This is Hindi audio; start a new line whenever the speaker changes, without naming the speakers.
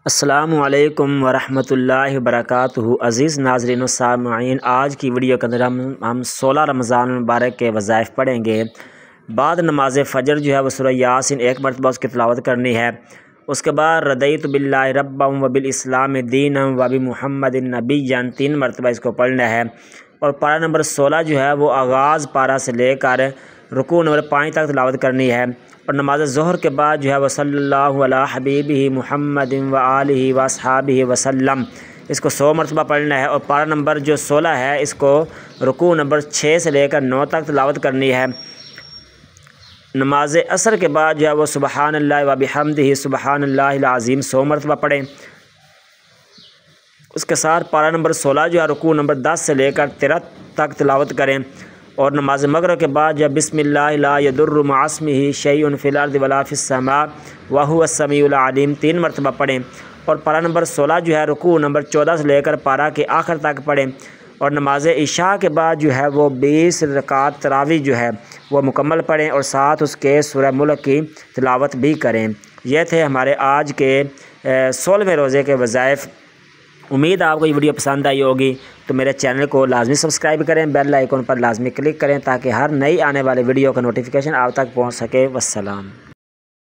अस्सलामुअलैकुम वरहमतुल्लाहि वबरकातुहू। अज़ीज़ नाज़रीन व सामईन, आज की वीडियो के अंदर हम 16 रमज़ान मुबारक के वज़ाइफ पढ़ेंगे। बाद नमाज फ़जर जो है वह सूरह यासीन एक मरतबा उसकी तिलावत करनी है। उसके बाद रदईतु बिल्लाहि रब्बन व बिल इस्लाम दीनन व बि मुहम्मदिन नबिय्यन 3 मरतबा इसको पढ़ना है। और पारा नंबर 16 जो है वो आगाज़ पारा से लेकर रुकू नंबर 5 तक तिलावत करनी है। और नमाज ज़ोहर के बाद जो है वह सल्लल्लाहु अला हबीबिही मुहम्मदिन व आलिही व अस्हाबिही वसल्लम इसको 100 मरतबा पढ़ना है। और पारा नंबर जो 16 है इसको रुकू नंबर 6 से लेकर 9 तक तिलावत करनी है। नमाज असर के बाद जो है वह सुबहानल्लाह व बिहम्दिही सुबहानल्लाहिल अज़ीम 100 मरतबा पढ़ें। उसके साथ पारा नंबर 16 जो है रुकू नंबर 10 से लेकर 13 तक तिलावत करें। और नमाज मगरिब के बाद जब बिस्मिल्लाह ला यदुर्रु मअस्मिही शैउन फिल अर्दि वला फिस समा व हुवस समीउल अलीम 3 मरतबा पढ़ें। और पारा नंबर 16 जो है रुकू नंबर 14 से लेकर पारा के आखिर तक पढ़ें। और नमाज इशा के बाद जो है वो 20 रकात तरावी जो है वो मुकम्मल पढ़ें और साथ उसके सूरह मुल्क की तिलावत भी करें। ये थे हमारे आज के 16वें रोज़े के वज़ाइफ। उम्मीद आपको ये वीडियो पसंद आई होगी, तो मेरे चैनल को लाजमी सब्सक्राइब करें, बेल आइकन पर लाजमी क्लिक करें ताकि हर नई आने वाले वीडियो का नोटिफिकेशन आप तक पहुंच सके। वस्सलाम।